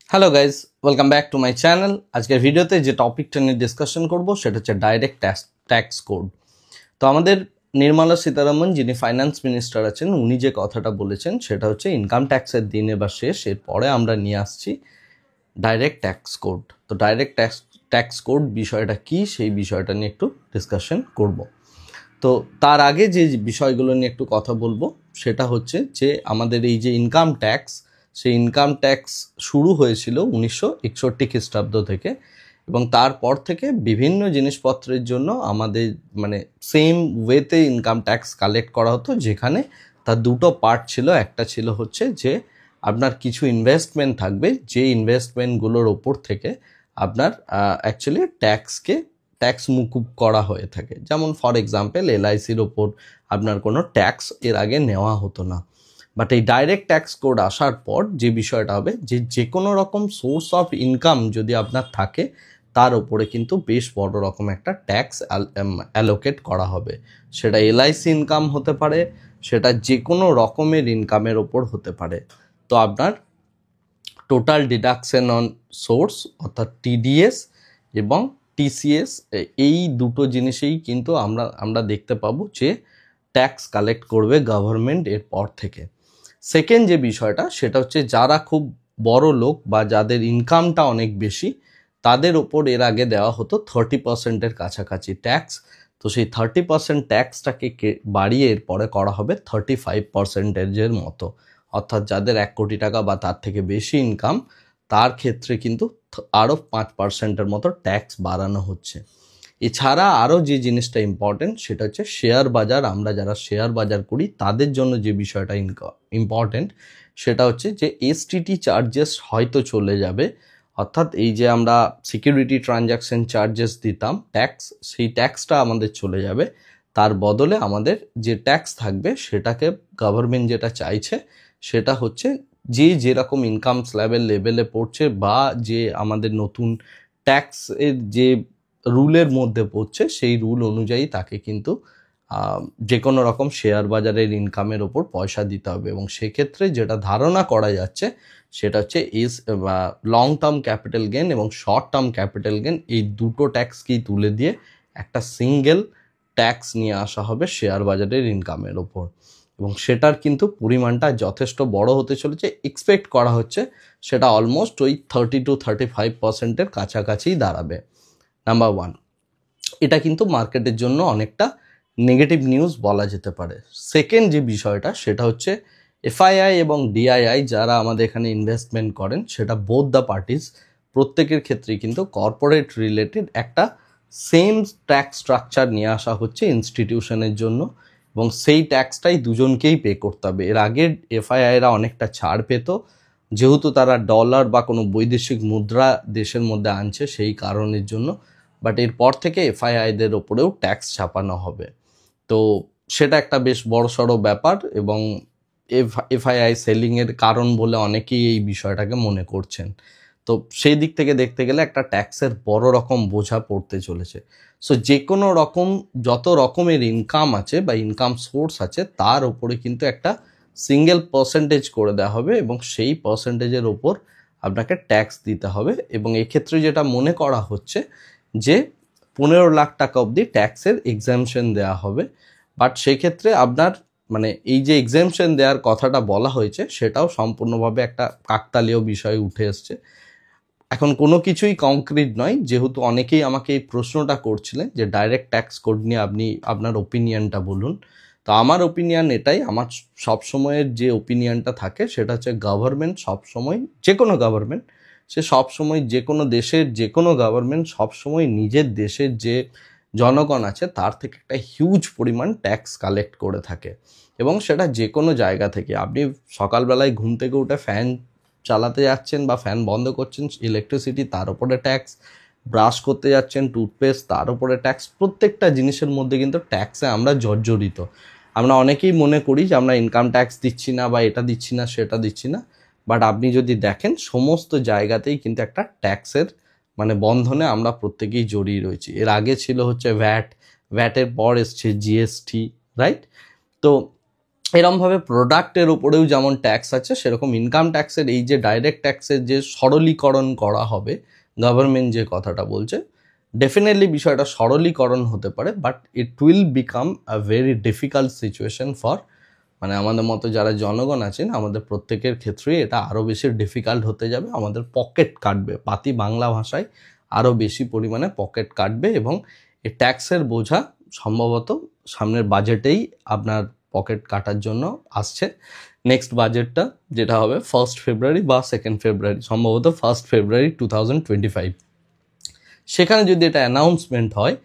Hello guys, welcome back to my channel. আজকের ভিডিওতে যে টপিকটা নিয়ে ডিসকাশন করব সেটা হচ্ছে ডাইরেক্ট ট্যাক্স কোড। তো আমাদের নির্মলা সীতারামন, যিনি ফাইন্যান্স মিনিস্টার আছেন, উনি যে কথাটা বলেছেন সেটা হচ্ছে ইনকাম ট্যাক্সের দিন এবার শেষ, এরপরে আমরা নিয়ে আসছি ডাইরেক্ট ট্যাক্স কোড। তো ডাইরেক্ট ট্যাক্স কোড বিষয়টা কি, সেই বিষয়টা নিয়ে একটু ডিসকাশন করব। তো তার আগে যে বিষয়গুলো নিয়ে একটু কথা বলবো সেটা হচ্ছে যে আমাদের এই যে ইনকাম ট্যাক্স, সেই ইনকাম ট্যাক্স শুরু হয়েছিল 1961 খ্রিস্টাব্দ থেকে, এবং তারপর থেকে বিভিন্ন জিনিসপত্রের জন্য আমাদের মানে সেম ওয়েতে ইনকাম ট্যাক্স কালেক্ট করা হতো, যেখানে তার দুটো পার্ট ছিল। একটা ছিল হচ্ছে যে আপনার কিছু ইনভেস্টমেন্ট থাকবে, যে ইনভেস্টমেন্টগুলোর ওপর থেকে আপনার অ্যাকচুয়ালি ট্যাক্স মুকুব করা হয়ে থাকে। যেমন ফর এক্সাম্পল এলআইসির ওপর আপনার কোনো ট্যাক্স এর আগে নেওয়া হতো না। বাট এই ডাইরেক্ট ট্যাক্স কোড আসার পর যে বিষয়টা হবে, যে কোনো রকম সোর্স অফ ইনকাম যদি আপনার থাকে, তার ওপরে কিন্তু বেশ বড় রকম একটা ট্যাক্স অ্যালোকেট করা হবে। সেটা এলআইসি ইনকাম হতে পারে, সেটা যে কোনো রকমের ইনকামের ওপর হতে পারে। তো আপনার টোটাল ডিডাকশন অন সোর্স অর্থাৎ টিডিএস এবং টিসিএস, এই দুটো জিনিসেই কিন্তু আমরা দেখতে পাবো যে ট্যাক্স কালেক্ট করবে গভর্নমেন্ট এর পর থেকে। সেকেন্ড যে বিষয়টা সেটা হচ্ছে যারা খুব বড় লোক বা যাদের ইনকামটা অনেক বেশি, তাদের ওপর এর আগে দেওয়া হতো 30%-এর কাছাকাছি ট্যাক্স। তো সেই 30% ট্যাক্সটাকে বাড়িয়ে এরপরে করা হবে 35%-এর মতো। অর্থাৎ যাদের 1 কোটি টাকা বা তার থেকে বেশি ইনকাম, তার ক্ষেত্রে কিন্তু আরও 5%-এর মতো ট্যাক্স বাড়ানো হচ্ছে। এছাড়া আরও যে জিনিসটা ইম্পর্টেন্ট সেটা হচ্ছে শেয়ার বাজার। আমরা যারা শেয়ার বাজার করি তাদের জন্য যে বিষয়টা ইম্পর্টেন্ট সেটা হচ্ছে যে এসটিটি চার্জেস হয়তো চলে যাবে। অর্থাৎ এই যে আমরা সিকিউরিটি ট্রানজ্যাকশন চার্জেস দিতাম ট্যাক্স, সেই ট্যাক্সটা আমাদের চলে যাবে। তার বদলে আমাদের যে ট্যাক্স থাকবে সেটাকে গভর্নমেন্ট যেটা চাইছে সেটা হচ্ছে যে যেরকম ইনকাম লেভেলে পড়ছে বা যে আমাদের নতুন ট্যাক্সের যে রুলের মধ্যে পড়ছে, সেই রুল অনুযায়ী তাকে কিন্তু যে কোনো রকম শেয়ার বাজারের ইনকামের ওপর পয়সা দিতে হবে। এবং সেক্ষেত্রে যেটা ধারণা করা যাচ্ছে সেটা হচ্ছে লং টার্ম ক্যাপিটাল গেন এবং শর্ট টার্ম ক্যাপিটাল গেন, এই দুটো ট্যাক্সকেই তুলে দিয়ে একটা সিঙ্গেল ট্যাক্স নিয়ে আসা হবে শেয়ার বাজারের ইনকামের ওপর। এবং সেটার কিন্তু পরিমাণটা যথেষ্ট বড় হতে চলেছে। এক্সপেক্ট করা হচ্ছে সেটা অলমোস্ট ওই 30-35%-এর কাছাকাছিই দাঁড়াবে। নাম্বার ওয়ান, এটা কিন্তু মার্কেটের জন্য অনেকটা নেগেটিভ নিউজ বলা যেতে পারে। সেকেন্ড যে বিষয়টা সেটা হচ্ছে এফআইআই এবং ডিআইআই যারা আমাদের এখানে ইনভেস্টমেন্ট করেন, সেটা বোথ দ্য পার্টিস প্রত্যেকের ক্ষেত্রেই কিন্তু কর্পোরেট রিলেটেড একটা সেম ট্যাক্স স্ট্রাকচার নিয়ে আসা হচ্ছে ইনস্টিটিউশনের জন্য, এবং সেই ট্যাক্সটাই দুজনকেই পে করতে হবে। এর আগে এফআইআইরা অনেকটা ছাড় পেত, যেহেতু তারা ডলার বা কোনো বৈদেশিক মুদ্রা দেশের মধ্যে আনছে সেই কারণের জন্য। বাট এরপর থেকে এফআইআইদের ওপরেও ট্যাক্স চাপানো হবে। তো সেটা একটা বেশ বড়সড় ব্যাপার, এবং এফআইআই সেলিংয়ের কারণ বলে অনেকেই এই বিষয়টাকে মনে করছেন। তো সেই দিক থেকে দেখতে গেলে একটা ট্যাক্সের বড় রকম বোঝা পড়তে চলেছে। সো যে কোনো রকম যত রকমের ইনকাম আছে বা ইনকাম সোর্স আছে, তার ওপরে কিন্তু একটা সিঙ্গেল পার্সেন্টেজ করে দেওয়া হবে, এবং সেই পার্সেন্টেজের ওপর আপনাকে ট্যাক্স দিতে হবে। এবং এক্ষেত্রে যেটা মনে করা হচ্ছে যে 15 লাখ টাকা অবধি ট্যাক্সের এক্সামশন দেওয়া হবে। বাট সেক্ষেত্রে আপনার মানে এই যে এক্সামশন দেওয়ার কথাটা বলা হয়েছে সেটাও সম্পূর্ণভাবে একটা কাকতালীয় বিষয় উঠে এসছে। এখন কোনো কিছুই কংক্রিট নয়, যেহেতু অনেকেই আমাকে এই প্রশ্নটা করছিলেন যে ডাইরেক্ট ট্যাক্স কোড নিয়ে আপনি আপনার ওপিনিয়নটা বলুন। তো আমার ওপিনিয়ন এটাই, আমার সবসময়ের যে ওপিনিয়নটা থাকে সেটা হচ্ছে গভর্নমেন্ট সবসময়, যে কোনো গভর্নমেন্ট, সে সবসময় যে কোনো দেশের যে কোনো গভর্নমেন্ট সবসময় নিজের দেশের যে জনগণ আছে তার থেকে একটা হিউজ পরিমাণ ট্যাক্স কালেক্ট করে থাকে। এবং সেটা যে কোনো জায়গা থেকে, আপনি সকালবেলায় ঘুম থেকে উঠে ফ্যান চালাতে যাচ্ছেন বা ফ্যান বন্ধ করছেন, ইলেকট্রিসিটি তার উপরে ট্যাক্স, ব্রাশ করতে যাচ্ছেন টুথপেস্ট তার উপরে ট্যাক্স, প্রত্যেকটা জিনিসের মধ্যে কিন্তু ট্যাক্সে আমরা জর্জরিত। আমরা অনেকেই মনে করি যে আমরা ইনকাম ট্যাক্স দিচ্ছি না বা এটা দিচ্ছি না সেটা দিচ্ছি না, বাট আপনি যদি দেখেন সমস্ত জায়গাতেই কিন্তু একটা ট্যাক্সের মানে বন্ধনে আমরা প্রত্যেকেই জড়িয়ে রয়েছি। এর আগে ছিল হচ্ছে ভ্যাটের পর এসছে জিএসটি, রাইট? তো এরমভাবে প্রোডাক্টের উপরেও যেমন ট্যাক্স আছে, সেরকম ইনকাম ট্যাক্সের এই যে ডাইরেক্ট ট্যাক্সের যে সরলীকরণ করা হবে, গভর্নমেন্ট যে কথাটা বলছে, ডেফিনেটলি বিষয়টা সরলীকরণ হতে পারে, but it will become a very difficult situation for, মানে আমাদের মতো যারা জনগণ আছেন আমাদের প্রত্যেকের ক্ষেত্রেই এটা আরও বেশি ডিফিকাল্ট হতে যাবে। আমাদের পকেট কাটবে, পাতি বাংলা ভাষায় আরও বেশি পরিমাণে পকেট কাটবে, এবং এই ট্যাক্সের বোঝা সম্ভবত সামনের বাজেটেই আপনার পকেট কাটার জন্য আসছে। নেক্সট বাজেটটা যেটা হবে 1 ফেব্রুয়ারি বা 2 ফেব্রুয়ারি, সম্ভবত 1 ফেব্রুয়ারি 2025, সেখানে যদি এটা অ্যানাউন্সমেন্ট হয়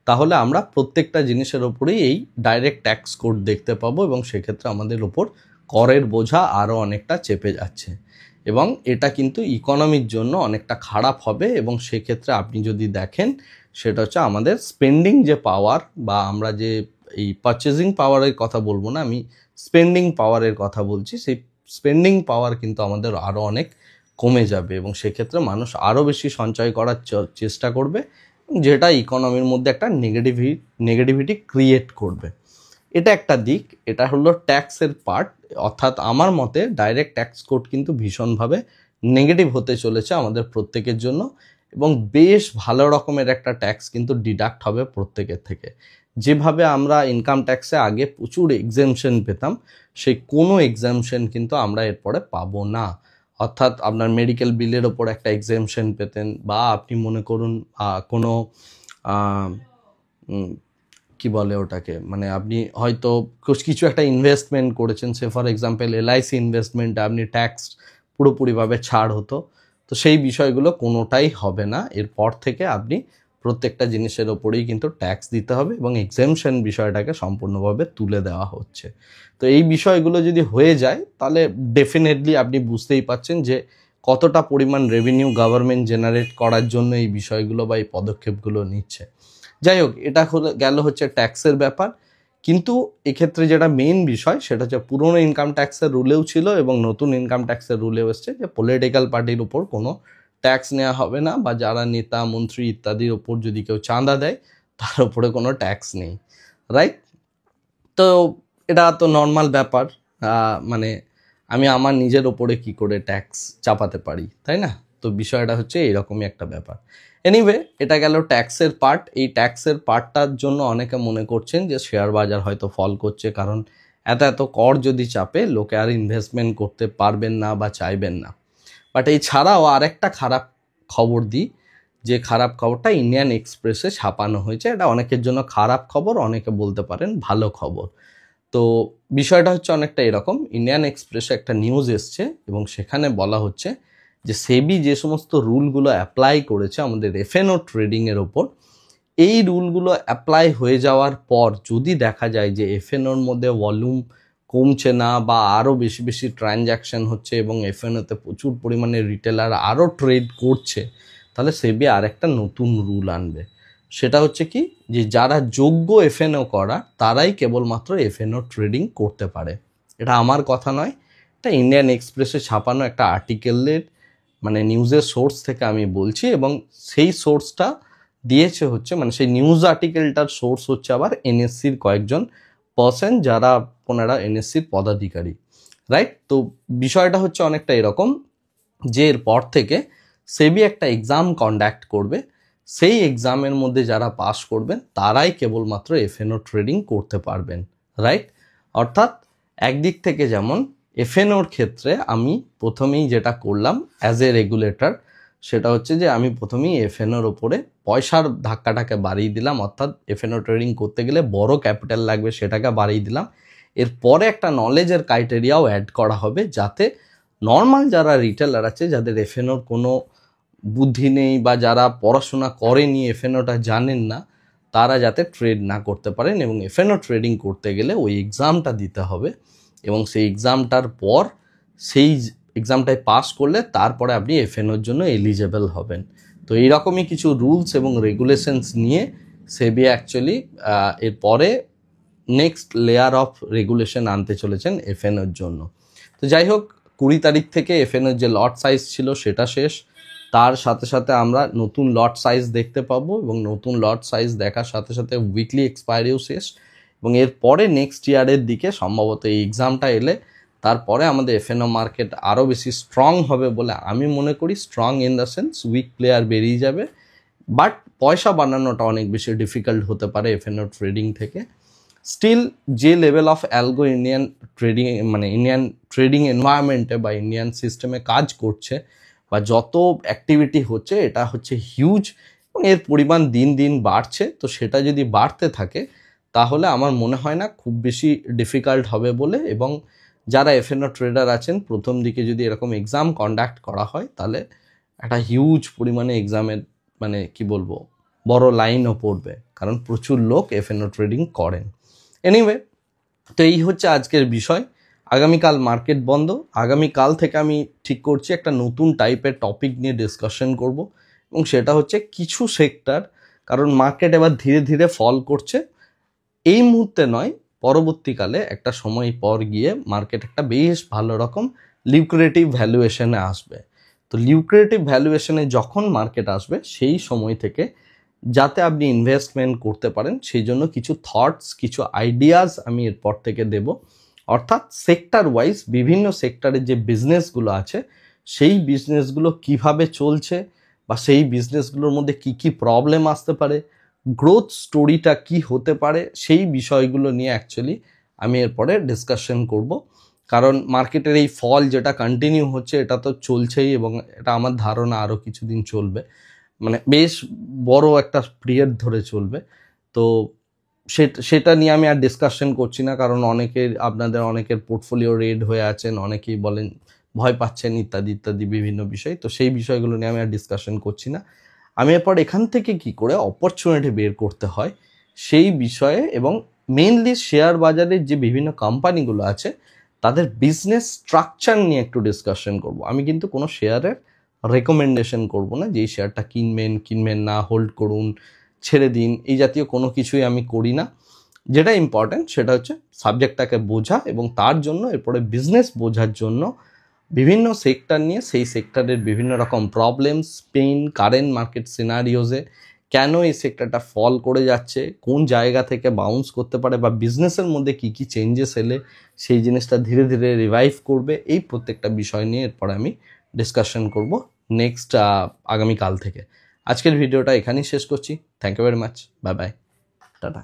তাহলে আমরা প্রত্যেকটা জিনিসের ওপরেই এই ডাইরেক্ট ট্যাক্স কোড দেখতে পাবো, এবং সেক্ষেত্রে আমাদের ওপর করের বোঝা আরও অনেকটা চেপে যাচ্ছে, এবং এটা কিন্তু ইকোনমির জন্য অনেকটা খারাপ হবে। এবং সেক্ষেত্রে আপনি যদি দেখেন, সেটা হচ্ছে আমাদের স্পেন্ডিং যে পাওয়ার, বা আমরা যে এই পারচেজিং পাওয়ারের কথা বলবো না, আমি স্পেন্ডিং পাওয়ারের কথা বলছি, সেই স্পেন্ডিং পাওয়ার কিন্তু আমাদের আরও অনেক কমে যাবে, এবং সেক্ষেত্রে মানুষ আরও বেশি সঞ্চয় করার চেষ্টা করবে, যেটা ইকোনমির মধ্যে একটা নেগেটিভিটি ক্রিয়েট করবে। এটা একটা দিক, এটা হলো ট্যাক্সের পার্ট। অর্থাৎ আমার মতে ডাইরেক্ট ট্যাক্স কোড কিন্তু ভীষণভাবে নেগেটিভ হতে চলেছে আমাদের প্রত্যেকের জন্য, এবং বেশ ভালো রকমের একটা ট্যাক্স কিন্তু ডিডাক্ট হবে প্রত্যেকের থেকে। যেভাবে আমরা ইনকাম ট্যাক্সে আগে প্রচুর এক্সেমশন পেতাম, সেই কোনো এক্সেমশন কিন্তু আমরা এরপরে পাবো না। অর্থাৎ আপনার মেডিকেল বিলের ওপর একটা এক্সেমশন পেতেন, বা আপনি মনে করুন কোনো কি বলে ওটাকে, মানে আপনি হয়তো কিছু একটা ইনভেস্টমেন্ট করেছেন, সে ফর এক্সাম্পল এলআইসি ইনভেস্টমেন্টে আপনি ট্যাক্স পুরোপুরিভাবে ছাড় হতো, তো সেই বিষয়গুলো কোনোটাই হবে না। এরপর থেকে আপনি প্রত্যেকটা জিনিসের ওপরেই কিন্তু ট্যাক্স দিতে হবে, এবং এক্সেমশন বিষয়টাকে সম্পূর্ণভাবে তুলে দেওয়া হচ্ছে। তো এই বিষয়গুলো যদি হয়ে যায় তাহলে ডেফিনেটলি আপনি বুঝতেই পাচ্ছেন যে কতটা পরিমাণ রেভিনিউ গভর্নমেন্ট জেনারেট করার জন্য এই বিষয়গুলো বা এই পদক্ষেপগুলো নিচ্ছে। যাই হোক, এটা গেল হচ্ছে ট্যাক্সের ব্যাপার। কিন্তু এক্ষেত্রে যেটা মেইন বিষয়, সেটা হচ্ছে পুরনো ইনকাম ট্যাক্সের রুলেও ছিল এবং নতুন ইনকাম ট্যাক্সের রুলেও এসছে যে পলিটিক্যাল পার্টির উপর কোনো ট্যাক্স নেওয়া হবে না, বা যারা নেতা মন্ত্রী ইত্যাদির ওপর যদি কেউ চাঁদা দেয় তার উপরে কোনো ট্যাক্স নেই, রাইট? তো এটা তো নর্মাল ব্যাপার, মানে আমি আমার নিজের ওপরে কি করে ট্যাক্স চাপাতে পারি, তাই না? তো বিষয়টা হচ্ছে এরকমই একটা ব্যাপার। এনিওয়ে, এটা গেল ট্যাক্সের পার্ট। এই ট্যাক্সের পার্টটার জন্য অনেকে মনে করছেন যে শেয়ার বাজার হয়তো ফল করছে, কারণ এত কর যদি চাপে লোকে আর ইনভেস্টমেন্ট করতে পারবেন না বা চাইবেন না। বাট এই ছাড়াও আরেকটা খারাপ খবর দিই, যে খারাপ খবরটা ইন্ডিয়ান এক্সপ্রেসে ছাপানো হয়েছে। এটা অনেকের জন্য খারাপ খবর, অনেকে বলতে পারেন ভালো খবর। তো বিষয়টা হচ্ছে অনেকটা এরকম, ইন্ডিয়ান এক্সপ্রেসে একটা নিউজ এসছে এবং সেখানে বলা হচ্ছে যে সেবি যে সমস্ত রুলগুলো অ্যাপ্লাই করেছে আমাদের এফএনও ট্রেডিংয়ের ওপর, এই রুলগুলো অ্যাপ্লাই হয়ে যাওয়ার পর যদি দেখা যায় যে এফএনওর মধ্যে ভলিউম কমছে না, বা আরও বেশি বেশি ট্রানজ্যাকশন হচ্ছে এবং এফএনওতে প্রচুর পরিমাণে রিটেলার আরও ট্রেড করছে, তাহলে সেবি আরেকটা নতুন রুল আনবে। সেটা হচ্ছে কি, যে যারা যোগ্য এফএনও করা তারাই কেবলমাত্র এফএনও ট্রেডিং করতে পারে। এটা আমার কথা নয়, এটা ইন্ডিয়ান এক্সপ্রেসে ছাপানো একটা আর্টিকেলের, মানে নিউজের সোর্স থেকে আমি বলছি, এবং সেই সোর্সটা দিয়েছে হচ্ছে, মানে সেই নিউজ আর্টিকেলটার সোর্স হচ্ছে আবার এনএসসির কয়েকজন পার্সন, যারা ওনারা এনএসসির পদাধিকারী, রাইট? তো বিষয়টা হচ্ছে অনেকটা এরকম যে এরপর থেকে সেবি একটা এক্সাম কন্ডাক্ট করবে, সেই এক্সামের মধ্যে যারা পাস করবেন তারাই কেবলমাত্র এফএনও ট্রেডিং করতে পারবেন, রাইট? অর্থাৎ একদিক থেকে যেমন এফএনওর ক্ষেত্রে আমি প্রথমেই যেটা করলাম অ্যাজ এ রেগুলেটর, সেটা হচ্ছে যে আমি প্রথমেই এফএনওর ওপরে পয়সার ধাক্কাটাকে বাড়িয়ে দিলাম। অর্থাৎ এফএনও ট্রেডিং করতে গেলে বড় ক্যাপিটাল লাগবে, সেটাকে বাড়িয়ে দিলাম। এরপরে একটা নলেজের ক্রাইটেরিয়াও অ্যাড করা হবে, যাতে নর্মাল যারা রিটেলার আছে, যাদের এফএনওর কোনো বুদ্ধি নেই বা যারা পড়াশোনা করেনি, এফএনওটা জানেন না, তারা যাতে ট্রেড না করতে পারেন। এবং এফএনও ট্রেডিং করতে গেলে ওই এক্সামটা দিতে হবে, এবং সেই এক্সামটার পর সেই এক্সামটায় পাস করলে তারপরে আপনি এফএনওর জন্য এলিজেবল হবেন। তো এইরকমই কিছু রুলস এবং রেগুলেশনস নিয়ে সেবি অ্যাকচুয়ালি এরপরে নেক্সট লেয়ার অফ রেগুলেশন আনতে চলেছেন এফএনওর জন্য। তো যাই হোক, 20 তারিখ থেকে এফএনওর যে লট সাইজ ছিল সেটা শেষ, তার সাথে সাথে আমরা নতুন লট সাইজ দেখতে পাবো, এবং নতুন লট সাইজ দেখার সাথে সাথে উইকলি এক্সপায়ারিও শেষ, এবং এরপরে নেক্সট ইয়ারের দিকে সম্ভবত এই এক্সামটা এলে তারপরে আমাদের এফএনও মার্কেট আরও বেশি স্ট্রং হবে বলে আমি মনে করি। Strong in the sense weak player বেরিয়ে যাবে, বাট পয়সা বানানোটা অনেক বেশি ডিফিকাল্ট হতে পারে এফএনও ট্রেডিং থেকে। স্টিল যে level of algo Indian trading মানে ইন্ডিয়ান ট্রেডিং এনভায়রনমেন্টে বা ইন্ডিয়ান সিস্টেমে কাজ করছে বা যত অ্যাক্টিভিটি হচ্ছে, এটা হচ্ছে হিউজ এবং এর পরিমাণ দিন দিন বাড়ছে। তো সেটা যদি বাড়তে থাকে তাহলে আমার মনে হয় না খুব বেশি ডিফিকাল্ট হবে বলে। এবং যারা এফএনও ট্রেডার আছেন, প্রথম দিকে যদি এরকম এক্সাম কন্ডাক্ট করা হয় তাহলে একটা হিউজ পরিমাণে এক্সামের মানে কি বলবো বড় লাইনও পড়বে, কারণ প্রচুর লোক এফএনও ট্রেডিং করেন। এনিওয়ে, তো এই হচ্ছে আজকের বিষয়। আগামীকাল মার্কেট বন্ধ। আগামীকাল থেকে আমি ঠিক করছি একটা নতুন টাইপের টপিক নিয়ে ডিসকাশন করব, এবং সেটা হচ্ছে কিছু সেক্টর, কারণ মার্কেট এবার ধীরে ধীরে ফল করছে। এই মুহূর্তে নয়, পরবর্তীকালে একটা সময় পর গিয়ে মার্কেট একটা বেশ ভালো রকম লিউক্রেটিভ ভ্যালুয়েশনে আসবে। তো লিউক্রেটিভ ভ্যালুয়েশনে যখন মার্কেট আসবে সেই সময় থেকে যাতে আপনি ইনভেস্টমেন্ট করতে পারেন সেই জন্য কিছু থটস, কিছু আইডিয়াস আমি এরপর থেকে দেব। অর্থাৎ সেক্টর ওয়াইজ বিভিন্ন সেক্টরের যে বিজনেসগুলো আছে সেই বিজনেসগুলো কিভাবে চলছে বা সেই বিজনেসগুলোর মধ্যে কি কি প্রবলেম আসতে পারে, গ্রোথ স্টোরিটা কি হতে পারে, সেই বিষয়গুলো নিয়ে অ্যাকচুয়ালি আমি এরপরে ডিসকাশন করব। কারণ মার্কেটের এই ফল যেটা কন্টিনিউ হচ্ছে এটা তো চলছেই, এবং এটা আমার ধারণা আরও কিছুদিন চলবে, মানে বেশ বড় একটা পিরিয়ড ধরে চলবে। তো সেটা নিয়ে আমি আর ডিসকাশন করছি না, কারণ আপনাদের অনেকের পোর্টফোলিও রেড হয়ে আছেন, অনেকেই বলেন ভয় পাচ্ছেন ইত্যাদি ইত্যাদি বিভিন্ন বিষয়। তো সেই বিষয়গুলো নিয়ে আমি আর ডিসকাশন করছি না। আমি এরপর এখান থেকে কি করে অপরচুনিটি বের করতে হয় সেই বিষয়ে, এবং মেইনলি শেয়ার বাজারের যে বিভিন্ন কোম্পানিগুলো আছে তাদের বিজনেস স্ট্রাকচার নিয়ে একটু ডিসকাশন করব। আমি কিন্তু কোনো শেয়ারের রেকমেন্ডেশন করব না যে এই শেয়ারটা কিনবেন না, হোল্ড করুন, ছেড়ে দিন, এই জাতীয় কোনো কিছুই আমি করি না। যেটা ইম্পর্ট্যান্ট সেটা হচ্ছে সাবজেক্টটাকে বোঝা, এবং তার জন্য এরপরে বিজনেস বোঝার জন্য বিভিন্ন সেক্টর নিয়ে সেই সেক্টরের বিভিন্ন রকম প্রবলেমস, পেইন, কারেন্ট মার্কেট সিনারিওজে কেন এই সেক্টরটা ফল করে যাচ্ছে, কোন জায়গা থেকে বাউন্স করতে পারে, বা বিজনেসের মধ্যে কি কি চেঞ্জেস এলে সেই জিনিসটা ধীরে ধীরে রিভাইভ করবে, এই প্রত্যেকটা বিষয় নিয়ে এরপর আমি ডিসকাশন করব নেক্সট আগামীকাল থেকে। আজকের ভিডিওটা এখানেই শেষ করছি। Thank you very much. Bye bye, tata.